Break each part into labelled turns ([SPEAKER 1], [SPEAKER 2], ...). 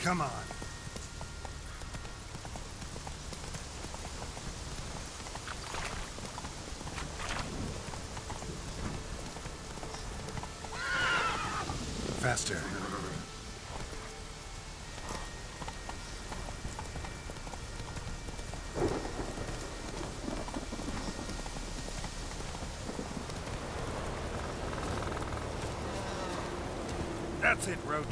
[SPEAKER 1] Come on. Faster. That's it, Roach.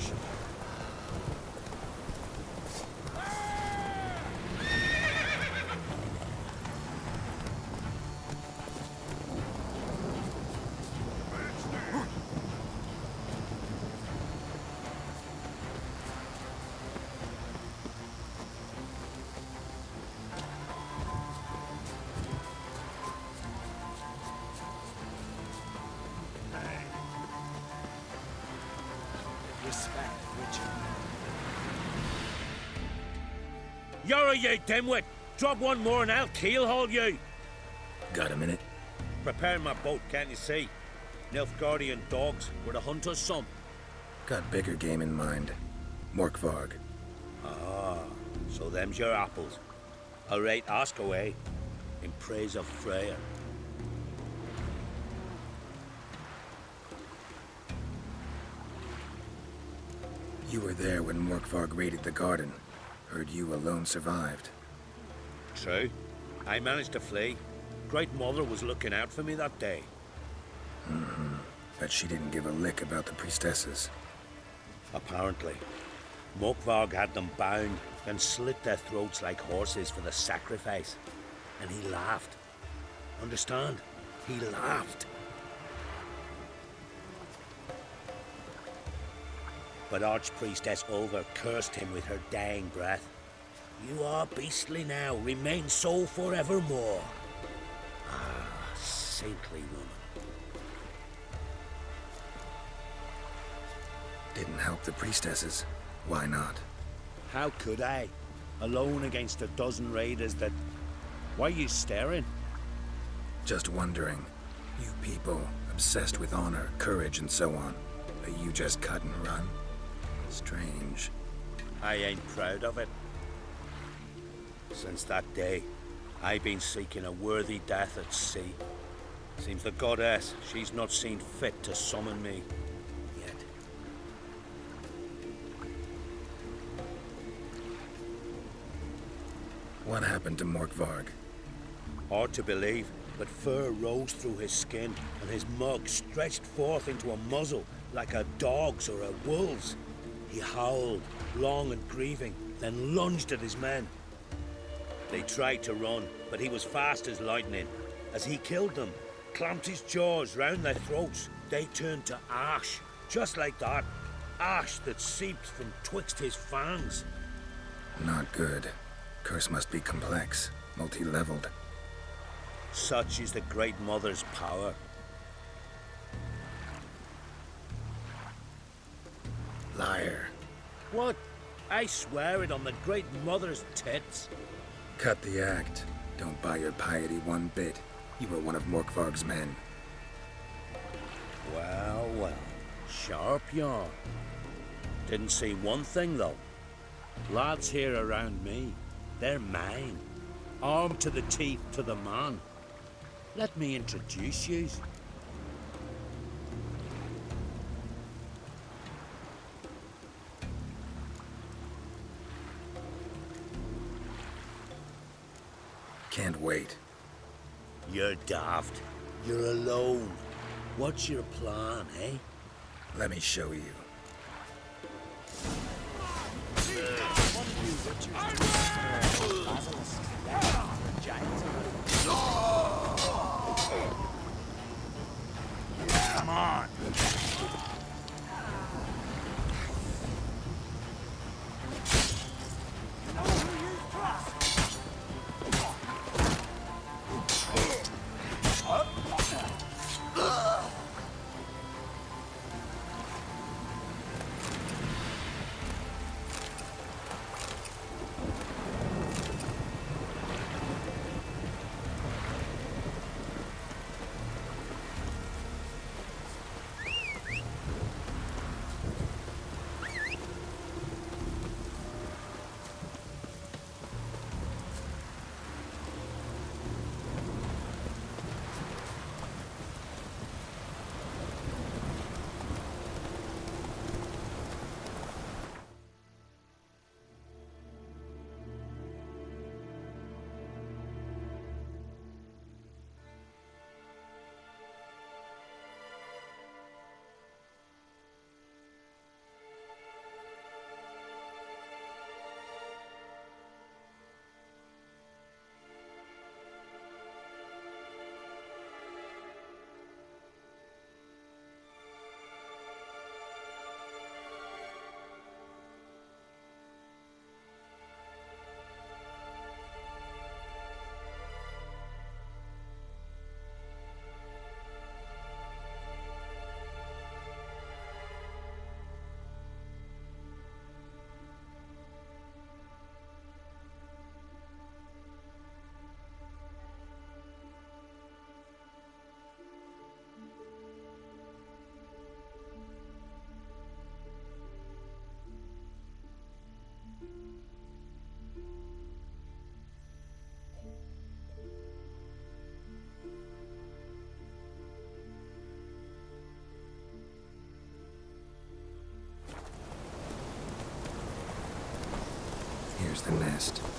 [SPEAKER 2] Respect, Richard.
[SPEAKER 3] You're you dimwit! Drop one more and I'll keelhaul you!
[SPEAKER 4] Got a minute?
[SPEAKER 3] Preparing my boat, can't you see? Nilfgaardian dogs were to hunt us some.
[SPEAKER 4] Got bigger game in mind. Morkvarg.
[SPEAKER 3] Ah, so them's your apples. Alright, ask away. In praise of Freya.
[SPEAKER 4] You were there when Morkvarg raided the garden. Heard you alone survived.
[SPEAKER 3] True. I managed to flee. Great Mother was looking out for me that day.
[SPEAKER 4] Bet she didn't give a lick about the priestesses.
[SPEAKER 3] Apparently. Morkvarg had them bound, then slit their throats like horses for the sacrifice. And he laughed. Understand? He laughed. But Archpriestess Olver cursed him with her dying breath. You are beastly now, remain so forevermore. Ah, saintly woman.
[SPEAKER 4] Didn't help the priestesses. Why not?
[SPEAKER 3] How could I? Alone against a dozen raiders that... Why are you staring?
[SPEAKER 4] Just wondering. You people, obsessed with honor, courage, and so on. But you just cut and run? Strange.
[SPEAKER 3] I ain't proud of it. Since that day, I've been seeking a worthy death at sea. Seems the goddess, she's not seen fit to summon me. Yet.
[SPEAKER 4] What happened to Morkvarg?
[SPEAKER 3] Hard to believe, but fur rose through his skin, and his mug stretched forth into a muzzle like a dog's or a wolf's. He howled, long and grieving, then lunged at his men. They tried to run, but he was fast as lightning. As he killed them, clamped his jaws round their throats, they turned to ash, just like that. Ash that seeped from twixt his fangs.
[SPEAKER 4] Not good. Curse must be complex, multi-leveled.
[SPEAKER 3] Such is the Great Mother's power.
[SPEAKER 4] Liar.
[SPEAKER 3] What? I swear it on the Great Mother's tits.
[SPEAKER 4] Cut the act. Don't buy your piety one bit. You were one of Morkvarg's men.
[SPEAKER 3] Well, well. Sharp yarn. Didn't see one thing, though. Lads here around me, they're mine. Armed to the teeth to the man. Let me introduce yous.
[SPEAKER 4] Can't wait.
[SPEAKER 3] You're daft. You're alone. What's your plan, eh?
[SPEAKER 4] Let me show you.
[SPEAKER 1] Come on.
[SPEAKER 4] rest.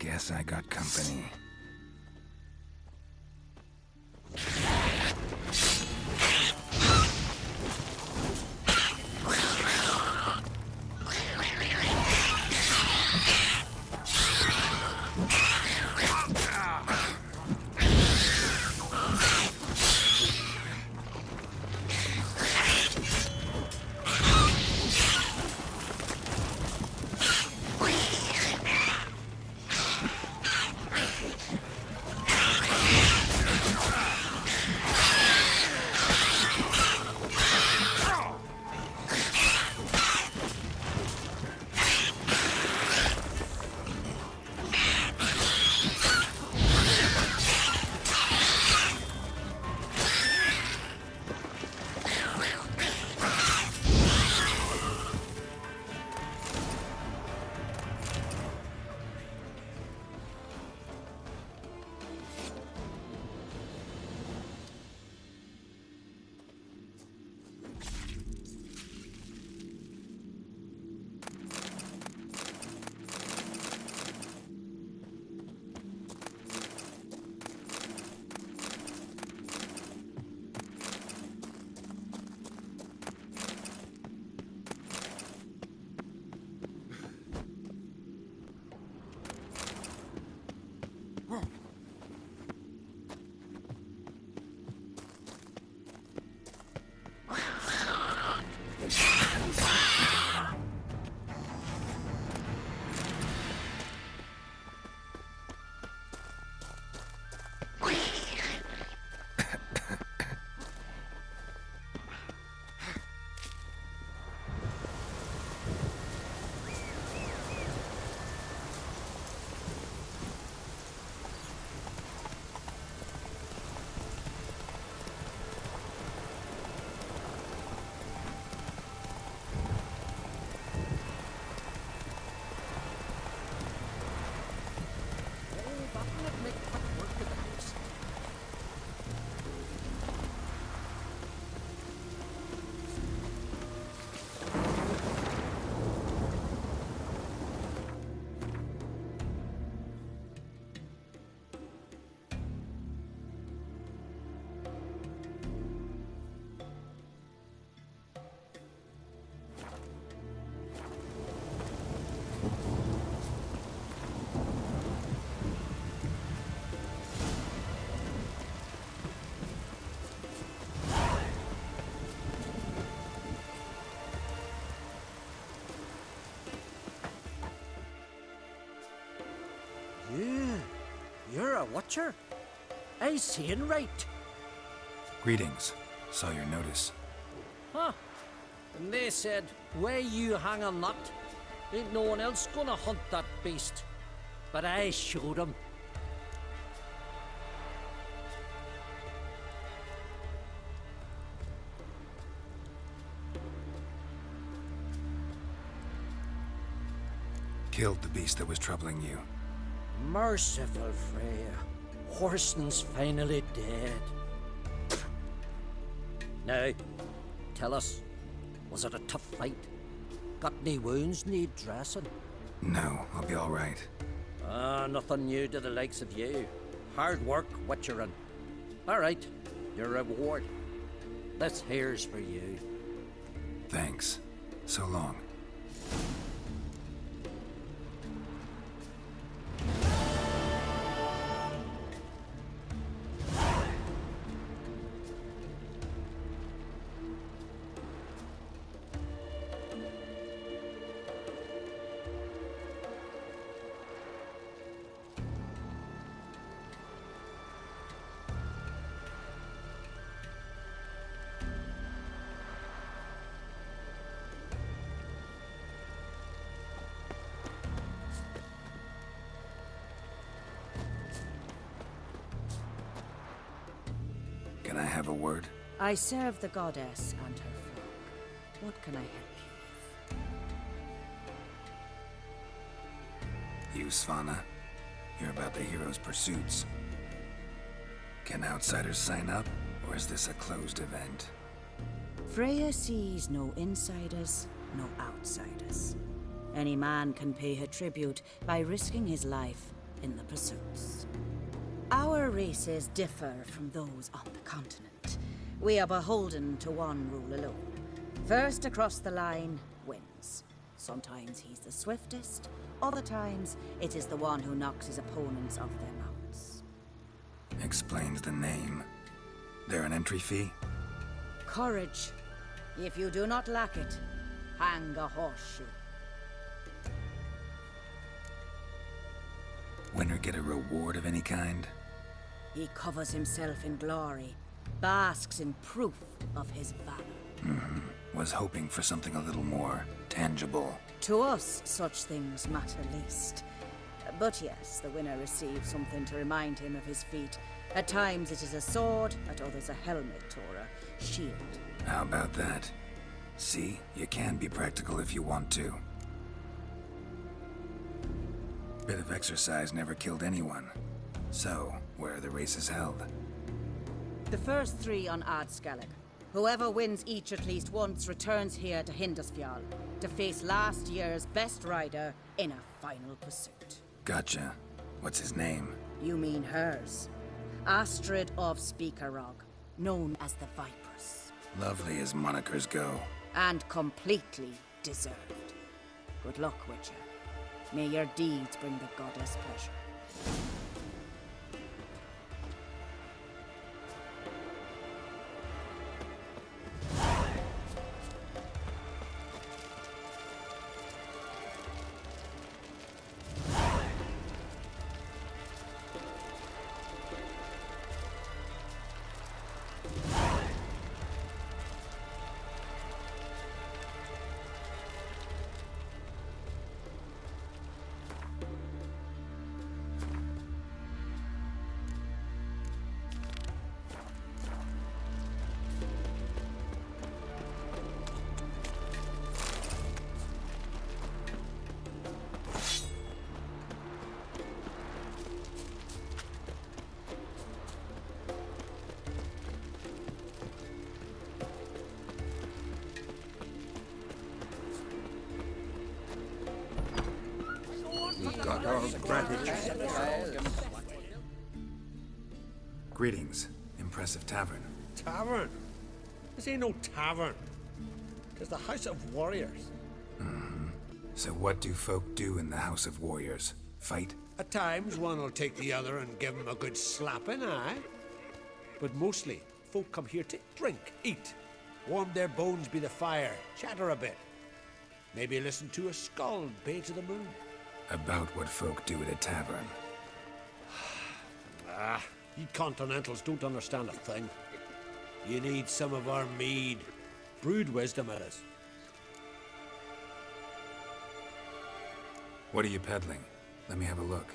[SPEAKER 4] Guess I got company.
[SPEAKER 2] You're a watcher? I seeing right.
[SPEAKER 4] Greetings. Saw your notice.
[SPEAKER 2] Huh. And they said, where you hang on that, ain't no one else gonna hunt that beast. But I showed 'em.
[SPEAKER 4] Killed the beast that was troubling you.
[SPEAKER 2] Merciful Freya. Horson's finally dead. Now, tell us, was it a tough fight? Got any wounds need dressing?
[SPEAKER 4] No, I'll be all right.
[SPEAKER 2] Nothing new to the likes of you. Hard work, witcherin'. All right, your reward. This here's for you.
[SPEAKER 4] Thanks. So long. Can I have a word?
[SPEAKER 5] I serve the goddess and her flock. What can I help you with?
[SPEAKER 4] You, Svanna. You're about the hero's pursuits. Can outsiders sign up, or is this a closed event?
[SPEAKER 5] Freya sees no insiders, no outsiders. Any man can pay her tribute by risking his life in the pursuits. Our races differ from those on the continent. We are beholden to one rule alone. First across the line wins. Sometimes he's the swiftest, other times it is the one who knocks his opponents off their mounts.
[SPEAKER 4] Explains the name. There an entry fee?
[SPEAKER 5] Courage. If you do not lack it, hang a horseshoe.
[SPEAKER 4] Winner get a reward of any kind?
[SPEAKER 5] He covers himself in glory, basks in proof of his valor.
[SPEAKER 4] Was hoping for something a little more tangible.
[SPEAKER 5] To us, such things matter least. But yes, the winner receives something to remind him of his feat. At times it is a sword, at others a helmet or a shield.
[SPEAKER 4] How about that? See, you can be practical if you want to. Bit of exercise never killed anyone. So, where are the races held?
[SPEAKER 5] The first 3 on Adscalig. Whoever wins each at least once returns here to Hindisfjall to face last year's best rider in a final pursuit.
[SPEAKER 4] Gotcha. What's his name?
[SPEAKER 5] You mean hers. Astrid of Speakerog, known as the Vipress.
[SPEAKER 4] Lovely as monikers go.
[SPEAKER 5] And completely deserved. Good luck, Witcher. May your deeds bring the goddess pleasure.
[SPEAKER 4] Greetings. Impressive tavern.
[SPEAKER 6] Tavern? This ain't no tavern. It's the House of Warriors.
[SPEAKER 4] So what do folk do in the House of Warriors? Fight?
[SPEAKER 6] At times, one will take the other and give 'em a good slapping, aye? But mostly, folk come here to drink, eat, warm their bones by the fire, chatter a bit. Maybe listen to a skald bay to the moon.
[SPEAKER 4] About what folk do at a tavern.
[SPEAKER 6] Ah, you Continentals don't understand a thing. You need some of our mead. Brewed wisdom it is.
[SPEAKER 4] What are you peddling? Let me have a look.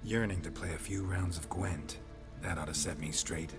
[SPEAKER 4] Yearning to play a few rounds of Gwent. That ought to set me straight.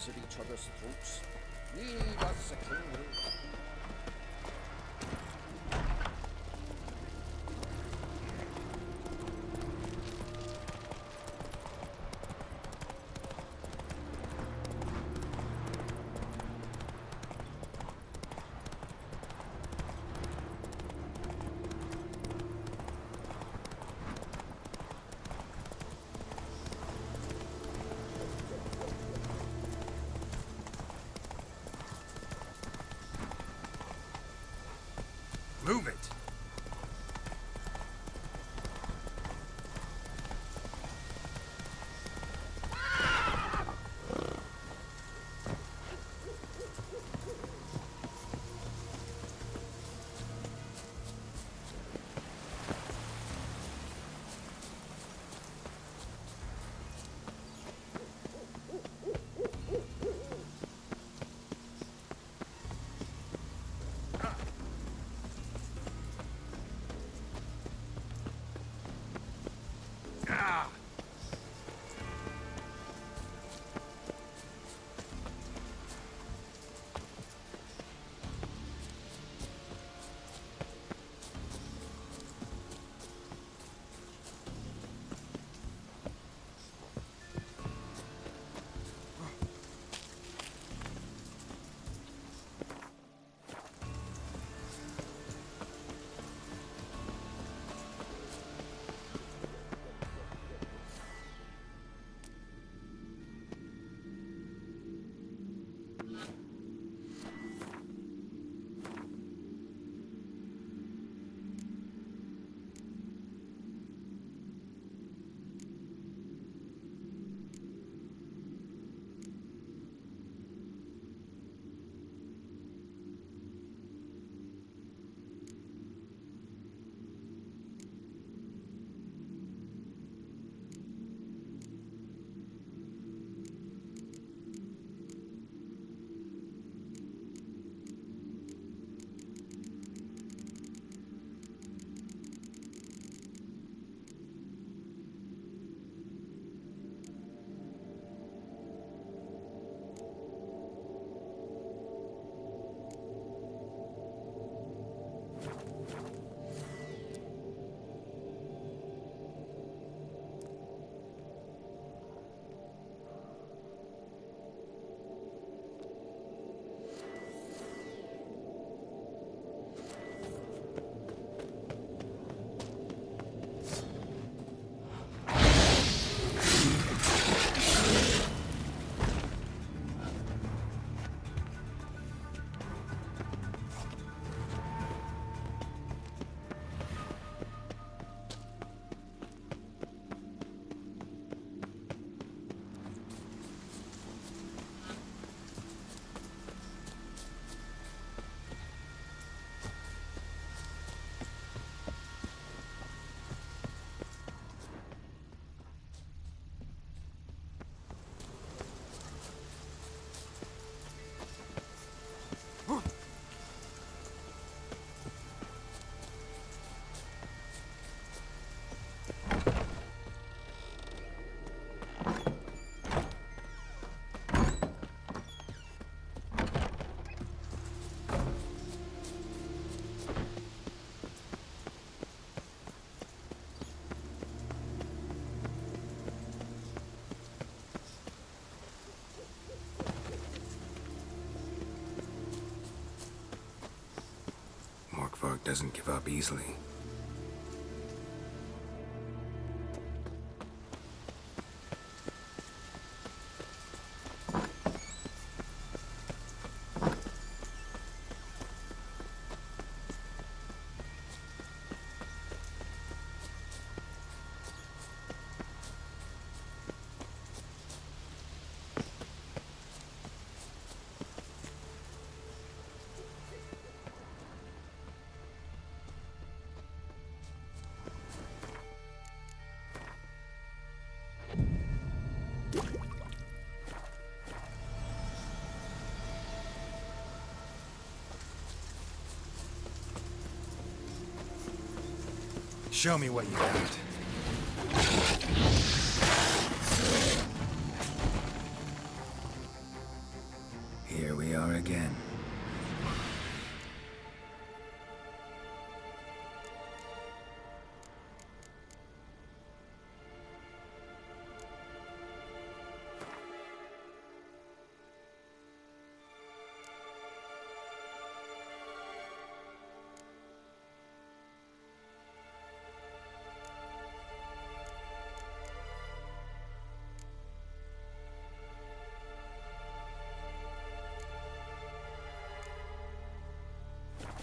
[SPEAKER 2] at each other's throats. Leave us a king.
[SPEAKER 4] Move it! Morkvark doesn't give up easily.
[SPEAKER 7] Show me what you got.
[SPEAKER 4] again.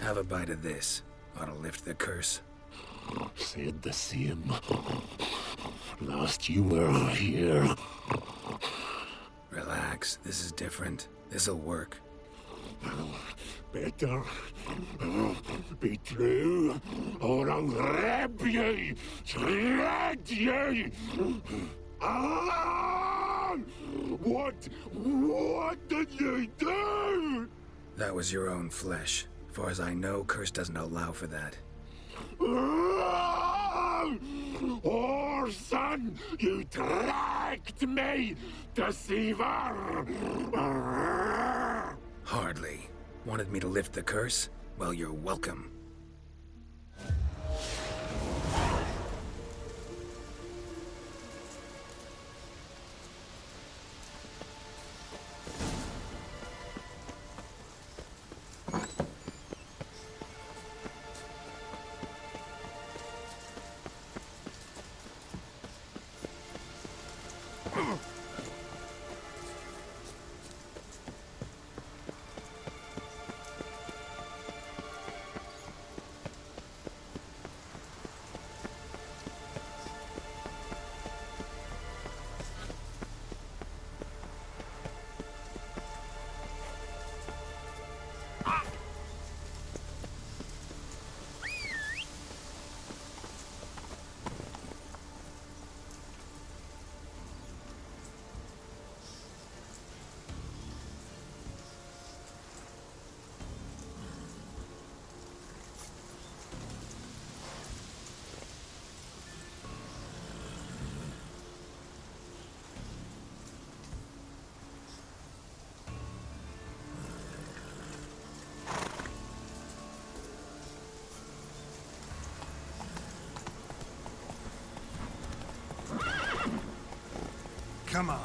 [SPEAKER 4] Have a bite of this. Ought to lift the curse.
[SPEAKER 7] Said the same. Last you were here.
[SPEAKER 4] Relax. This is different. This'll work.
[SPEAKER 7] Better be true, or I'll grab ye, shred ye. Ah! What did you do?
[SPEAKER 4] That was your own flesh. As far as I know, curse doesn't allow for that.
[SPEAKER 7] Orson, you tracked me, deceiver!
[SPEAKER 4] Hardly. Wanted me to lift the curse? Well, you're welcome.
[SPEAKER 1] Come on.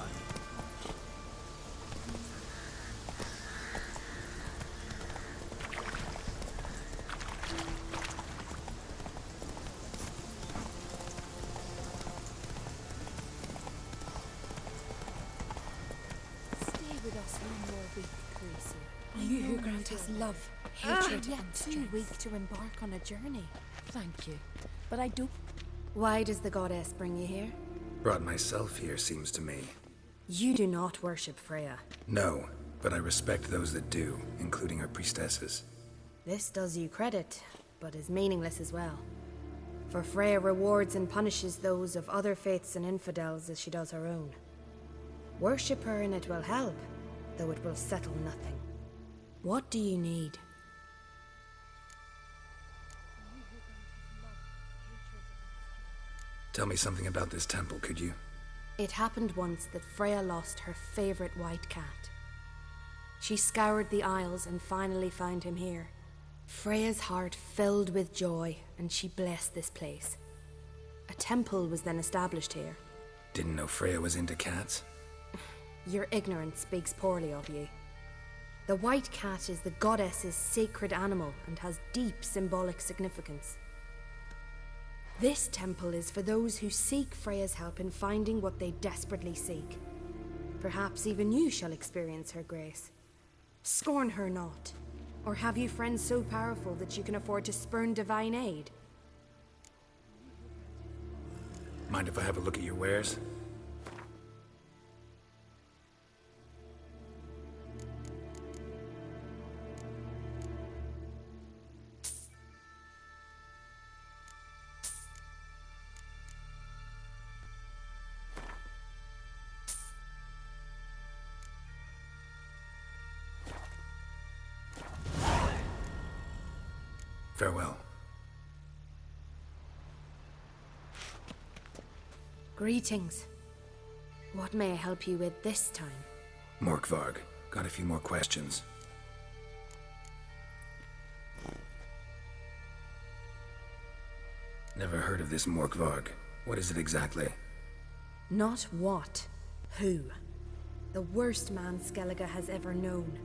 [SPEAKER 8] With us one more week, Khaleesi.
[SPEAKER 9] You who grant us love, hatred,
[SPEAKER 8] Yet
[SPEAKER 9] and
[SPEAKER 8] too
[SPEAKER 9] strength.
[SPEAKER 8] weak to embark on a journey.
[SPEAKER 9] Thank you, but I don't.
[SPEAKER 8] Why does the goddess bring you here?
[SPEAKER 4] Brought myself here, seems to me.
[SPEAKER 8] You do not worship Freya.
[SPEAKER 4] No, but I respect those that do, including her priestesses.
[SPEAKER 8] This does you credit, but is meaningless as well. For Freya rewards and punishes those of other faiths and infidels as she does her own. Worship her and it will help, though it will settle nothing. What do you need?
[SPEAKER 4] Tell me something about this temple, could you?
[SPEAKER 8] It happened once that Freya lost her favorite white cat. She scoured the Isles and finally found him here. Freya's heart filled with joy, and she blessed this place. A temple was then established here.
[SPEAKER 4] Didn't know Freya was into cats?
[SPEAKER 8] Your ignorance speaks poorly of you. The white cat is the goddess's sacred animal and has deep symbolic significance. This temple is for those who seek Freya's help in finding what they desperately seek. Perhaps even you shall experience her grace. Scorn her not. Or have you friends so powerful that you can afford to spurn divine aid?
[SPEAKER 4] Mind if I have a look at your wares? Farewell.
[SPEAKER 8] Greetings. What may I help you with this time?
[SPEAKER 4] Morkvarg. Got a few more questions. Never heard of this Morkvarg. What is it exactly?
[SPEAKER 8] Not what, who. The worst man Skellige has ever known.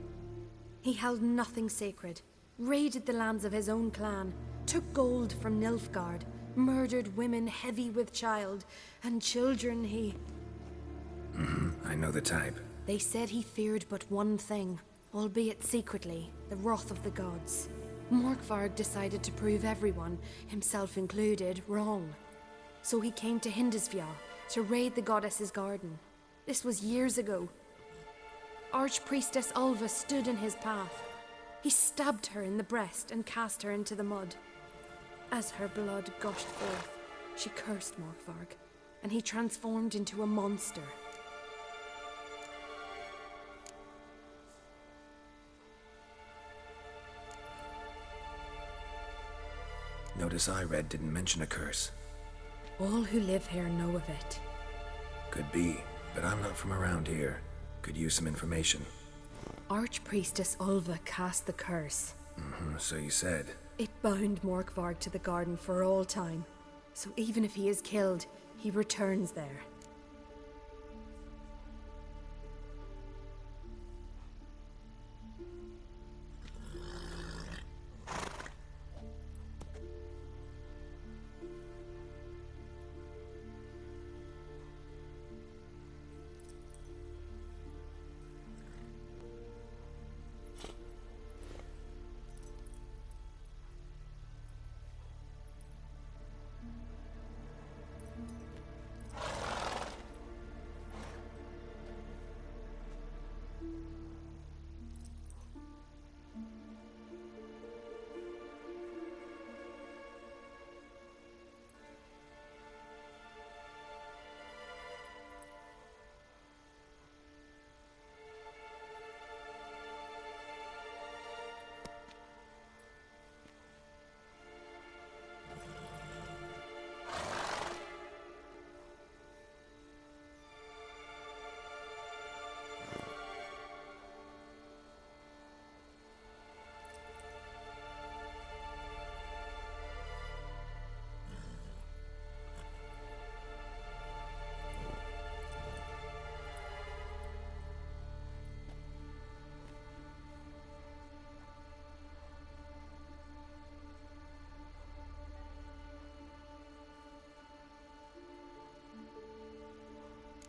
[SPEAKER 8] He held nothing sacred, raided the lands of his own clan, took gold from Nilfgaard, murdered women heavy with child, and children he...
[SPEAKER 4] I know the type.
[SPEAKER 8] They said he feared but one thing, albeit secretly, the wrath of the gods. Morkvarg decided to prove everyone, himself included, wrong. So he came to Hindisfjall to raid the goddess's garden. This was years ago. Archpriestess Ulva stood in his path. He stabbed her in the breast and cast her into the mud. As her blood gushed forth, she cursed Morkvarg, and he transformed into a monster.
[SPEAKER 4] Notice I read didn't mention a curse.
[SPEAKER 8] All who live here know of it.
[SPEAKER 4] Could be, but I'm not from around here. Could use some information.
[SPEAKER 8] Archpriestess Ulva cast the curse.
[SPEAKER 4] So you said.
[SPEAKER 8] It bound Morkvarg to the garden for all time. So even if he is killed, he returns there.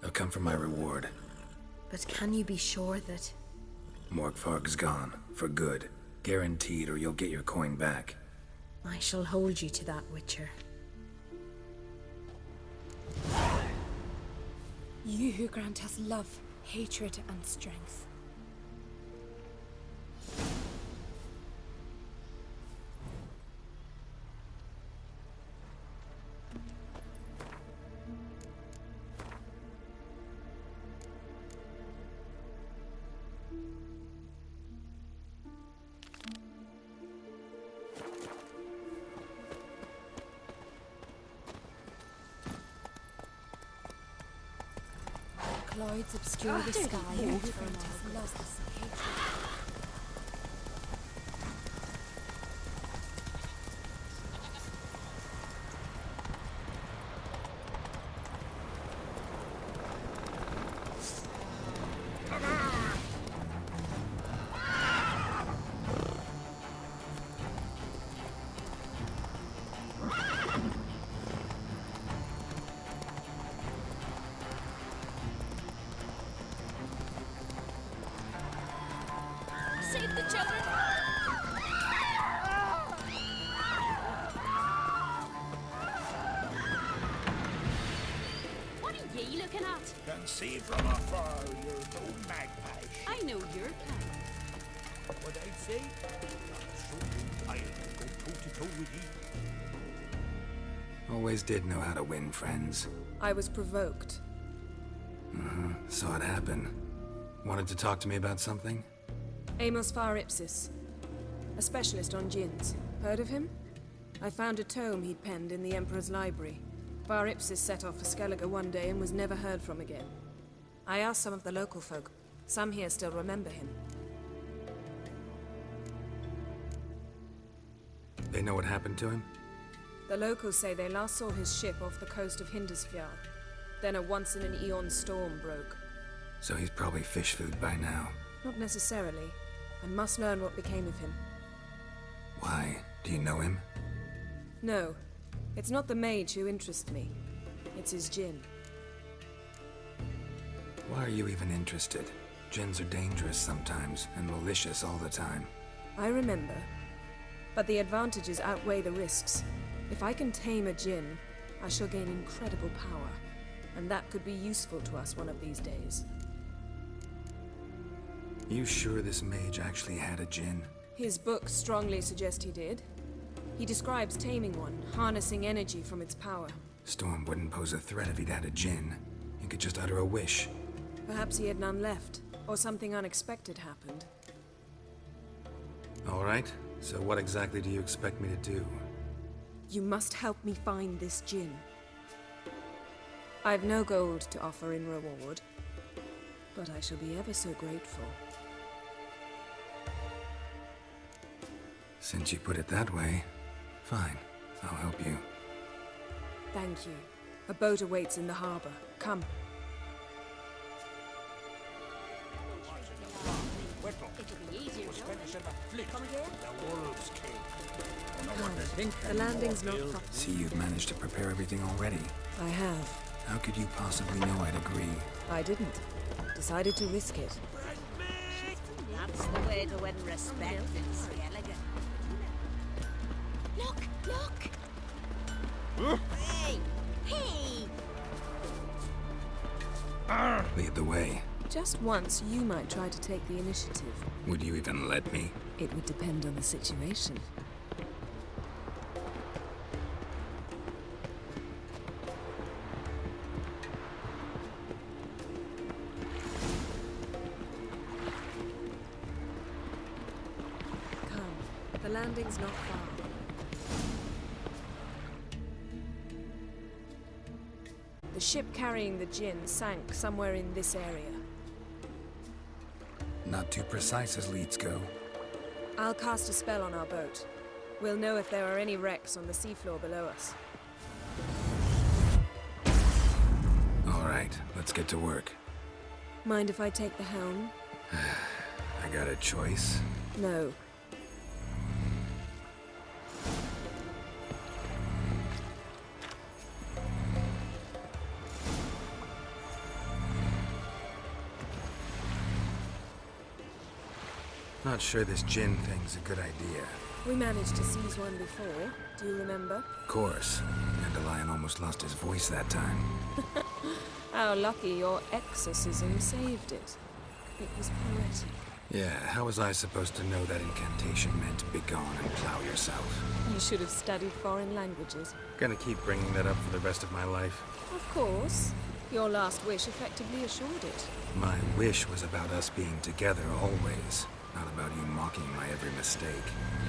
[SPEAKER 4] I'll come for my reward.
[SPEAKER 8] But can you be sure that...
[SPEAKER 4] Morkvarg's gone. For good. Guaranteed, or you'll get your coin back.
[SPEAKER 8] I shall hold you to that, Witcher.
[SPEAKER 9] You who grant us love, hatred, and strength. Clouds obscure the sky and grant us love, hatred.
[SPEAKER 10] Save the children! What are ye looking at?
[SPEAKER 1] Can see from afar you're no magpie.
[SPEAKER 10] I know your kind.
[SPEAKER 6] What I'd say? I'll go toe-to-toe with ye.
[SPEAKER 4] Always did know how to win friends.
[SPEAKER 11] I was provoked.
[SPEAKER 4] Saw it happen. Wanted to talk to me about something?
[SPEAKER 11] Amos Far Ipsis, a specialist on djinns. Heard of him? I found a tome he'd penned in the Emperor's library. Far Ipsis set off for Skellige one day and was never heard from again. I asked some of the local folk. Some here still remember him.
[SPEAKER 4] They know what happened to him?
[SPEAKER 11] The locals say they last saw his ship off the coast of Hindisfjall. Then a once-in-an-eon storm broke.
[SPEAKER 4] So he's probably fish food by now.
[SPEAKER 11] Not necessarily. I must learn what became of him.
[SPEAKER 4] Why? Do you know him?
[SPEAKER 11] No. It's not the mage who interests me. It's his djinn.
[SPEAKER 4] Why are you even interested? Djinns are dangerous sometimes, and malicious all the time.
[SPEAKER 11] I remember. But the advantages outweigh the risks. If I can tame a djinn, I shall gain incredible power. And that could be useful to us one of these days.
[SPEAKER 4] You sure this mage actually had a djinn?
[SPEAKER 11] His books strongly suggest he did. He describes taming one, harnessing energy from its power.
[SPEAKER 4] Storm wouldn't pose a threat if he'd had a djinn. He could just utter a wish.
[SPEAKER 11] Perhaps he had none left, or something unexpected happened.
[SPEAKER 4] All right, so what exactly do you expect me to do?
[SPEAKER 11] You must help me find this djinn. I've no gold to offer in reward, but I shall be ever so grateful.
[SPEAKER 4] Since you put it that way, fine. I'll help you.
[SPEAKER 11] Thank you. A boat awaits in the harbor. Come.
[SPEAKER 10] It'll be easier,
[SPEAKER 1] Come again? The wolves came.
[SPEAKER 11] The landing's not proper.
[SPEAKER 4] See, you've managed to prepare everything already.
[SPEAKER 11] I have.
[SPEAKER 4] How could you possibly know I'd agree?
[SPEAKER 11] I didn't. Decided to risk it.
[SPEAKER 5] That's the way to win respect in Skellige.
[SPEAKER 10] Look! Hey! Hey!
[SPEAKER 4] Lead the way.
[SPEAKER 11] Just once, you might try to take the initiative.
[SPEAKER 4] Would you even let me?
[SPEAKER 11] It would depend on the situation. Come. The landing's not far. The ship carrying the djinn sank somewhere in this area.
[SPEAKER 4] Not too precise as leads go.
[SPEAKER 11] I'll cast a spell on our boat. We'll know if there are any wrecks on the seafloor below us.
[SPEAKER 4] All right, let's get to work.
[SPEAKER 11] Mind if I take the helm?
[SPEAKER 4] I got a choice.
[SPEAKER 11] No.
[SPEAKER 4] Not sure this djinn thing's a good idea.
[SPEAKER 11] We managed to seize one before. Do you remember?
[SPEAKER 4] Of course. Dandelion almost lost his voice that time.
[SPEAKER 11] How lucky your exorcism saved it. It was poetic.
[SPEAKER 4] Yeah, how was I supposed to know that incantation meant begone and plow yourself?
[SPEAKER 11] You should have studied foreign languages.
[SPEAKER 4] Gonna keep bringing that up for the rest of my life.
[SPEAKER 11] Of course. Your last wish effectively assured it.
[SPEAKER 4] My wish was about us being together always. Not about you mocking my every mistake.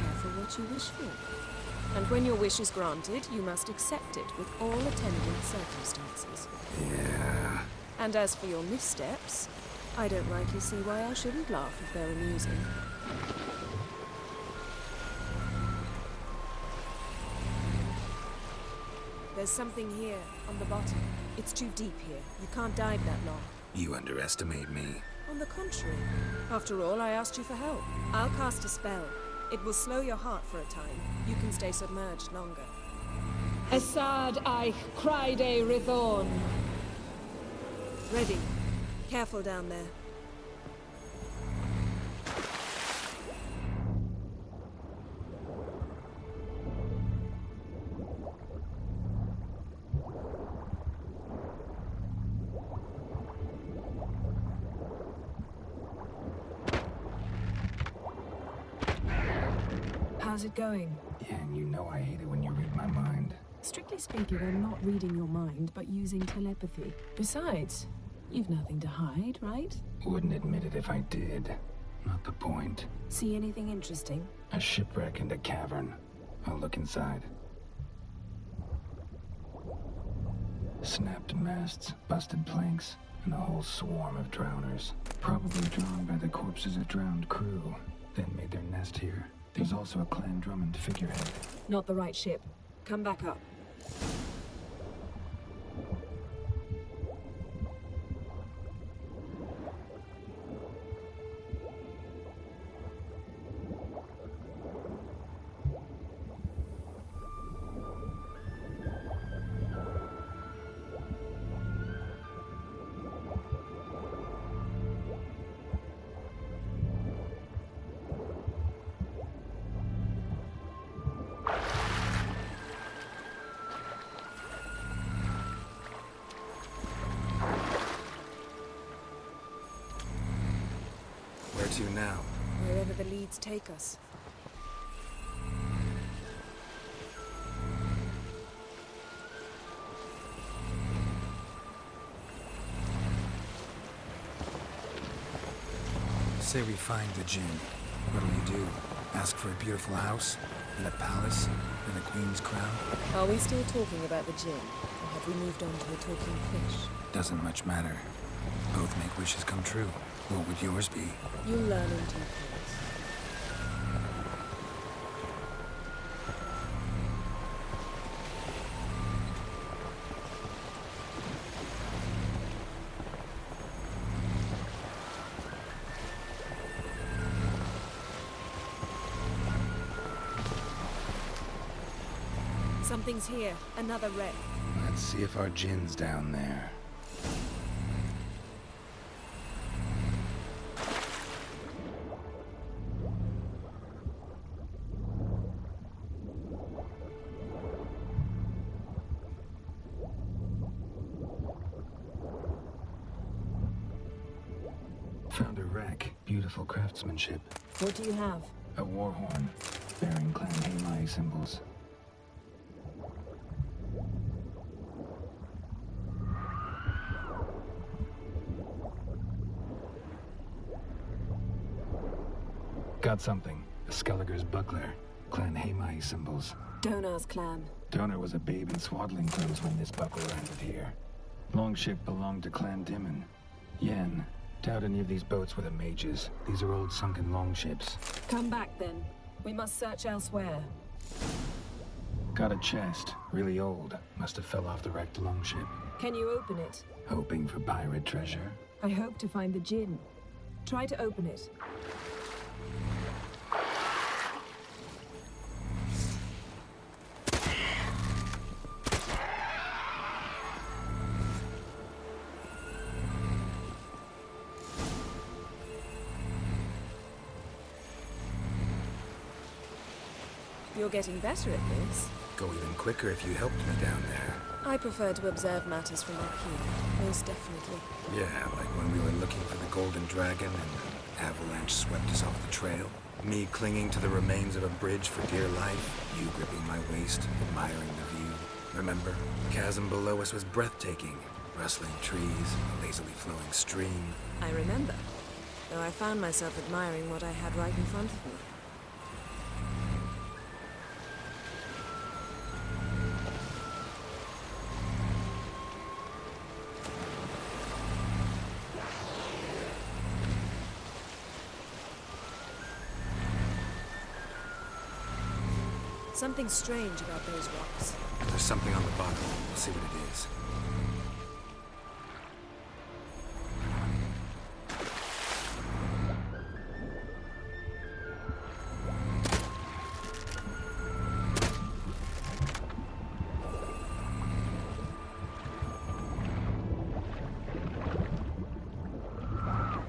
[SPEAKER 11] Careful what you wish for. And when your wish is granted, you must accept it with all attendant circumstances.
[SPEAKER 4] Yeah.
[SPEAKER 11] And as for your missteps, I don't rightly see why I shouldn't laugh if they're amusing. There's something here, on the bottom. It's too deep here. You can't dive that long.
[SPEAKER 4] You underestimate me.
[SPEAKER 11] On the contrary. After all, I asked you for help. I'll cast a spell. It will slow your heart for a time. You can stay submerged longer.
[SPEAKER 12] Assad Eich Criede Rithorn.
[SPEAKER 11] Ready. Careful down there.
[SPEAKER 12] How's it going?
[SPEAKER 4] Yeah, and you know I hate it when you read my mind.
[SPEAKER 12] Strictly speaking, I'm not reading your mind, but using telepathy. Besides, you've nothing to hide, right?
[SPEAKER 4] Wouldn't admit it if I did. Not the point.
[SPEAKER 12] See anything interesting?
[SPEAKER 4] A shipwreck and a cavern. I'll look inside. Snapped masts, busted planks, and a whole swarm of drowners. Probably drawn by the corpses of drowned crew. Then made their nest here. There's also a Clan Drummond figurehead.
[SPEAKER 12] Not the right ship.
[SPEAKER 11] Come back up.
[SPEAKER 4] Where to now?
[SPEAKER 11] Wherever the leads take us.
[SPEAKER 4] Say we find the Jinn. What'll you do? Ask for a beautiful house? In a palace? In a queen's crown?
[SPEAKER 11] Are we still talking about the Jinn? Or have we moved on to a talking fish?
[SPEAKER 4] Doesn't much matter. Both make wishes come true. What would yours be?
[SPEAKER 11] You'll learn in due course. Something's here. Another wreck.
[SPEAKER 4] Let's see if our Jinn's down there. Found a wreck. Beautiful craftsmanship.
[SPEAKER 11] What do you have?
[SPEAKER 4] A war horn, bearing Clan Hamai symbols. Got something. A Skelliger's buckler. Clan Hamai symbols.
[SPEAKER 11] Donar's clan.
[SPEAKER 4] Donar was a babe in swaddling clothes when this buckler landed here. Longship belonged to Clan Dimon. Yen. Doubt any of these boats were the mages. These are old sunken longships.
[SPEAKER 11] Come back then. We must search elsewhere.
[SPEAKER 4] Got a chest. Really old. Must have fell off the wrecked longship.
[SPEAKER 11] Can you open it?
[SPEAKER 4] Hoping for pirate treasure.
[SPEAKER 11] I hope to find the Jinn. Try to open it. You're getting better at this.
[SPEAKER 4] Go even quicker if you helped me down there.
[SPEAKER 11] I prefer to observe matters from up here, most definitely.
[SPEAKER 4] Yeah, like when we were looking for the Golden Dragon and an avalanche swept us off the trail. Me clinging to the remains of a bridge for dear life. You gripping my waist, admiring the view. Remember? The chasm below us was breathtaking. Rustling trees, a lazily flowing stream.
[SPEAKER 11] I remember, though I found myself admiring what I had right in front of me. Something strange about those rocks.
[SPEAKER 4] There's something on the bottom. We'll see what it is.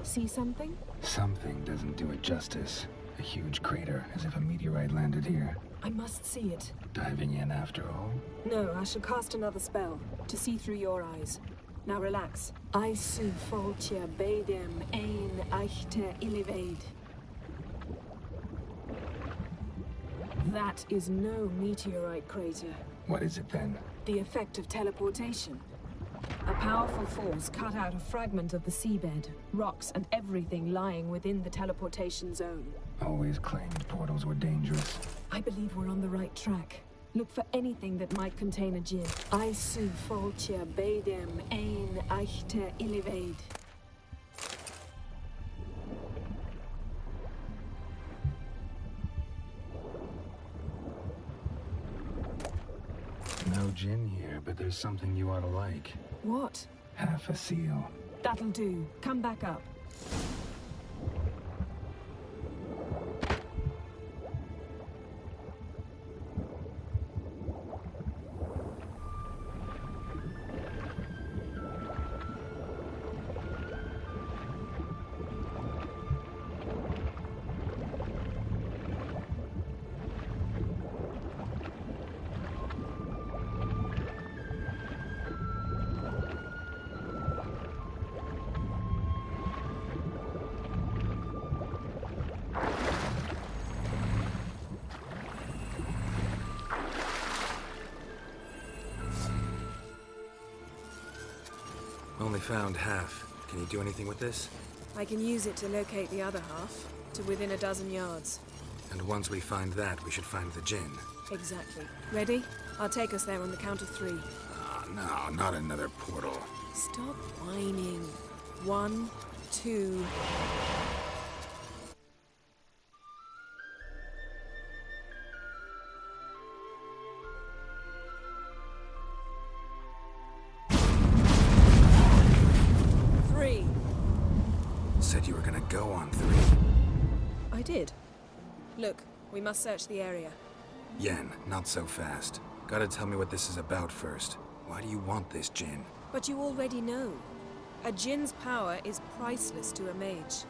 [SPEAKER 12] See something?
[SPEAKER 4] Something doesn't do it justice. A huge crater, as if a meteorite landed here.
[SPEAKER 12] I must see it.
[SPEAKER 4] Diving in after all?
[SPEAKER 11] No, I shall cast another spell, to see through your eyes. Now relax.
[SPEAKER 12] I su foltia bedem ein eichte illivaid. That is no meteorite crater.
[SPEAKER 4] What is it then?
[SPEAKER 12] The effect of teleportation. A powerful force cut out a fragment of the seabed, rocks and everything lying within the teleportation zone.
[SPEAKER 4] Always claimed portals were dangerous.
[SPEAKER 12] I believe we're on the right track. Look for anything that might contain a Jinn. I su foltia bedem ein eichte illivaid.
[SPEAKER 4] but there's something you ought to like.
[SPEAKER 12] What?
[SPEAKER 4] Half a seal.
[SPEAKER 12] That'll do. Come back up.
[SPEAKER 4] Only found half. Can you do anything with this?
[SPEAKER 11] I can use it to locate the other half, to within a dozen yards.
[SPEAKER 4] And once we find that, we should find the gin.
[SPEAKER 11] Exactly. Ready? I'll take us there on the count of 3.
[SPEAKER 4] Oh, no, not another portal.
[SPEAKER 11] Stop whining. 1, 2...
[SPEAKER 4] Said you were gonna go on 3.
[SPEAKER 11] I did. Look, we must search the area.
[SPEAKER 4] Yen, not so fast. Gotta tell me what this is about first. Why do you want this gin?
[SPEAKER 11] But you already know. A djinn's power is priceless to a mage.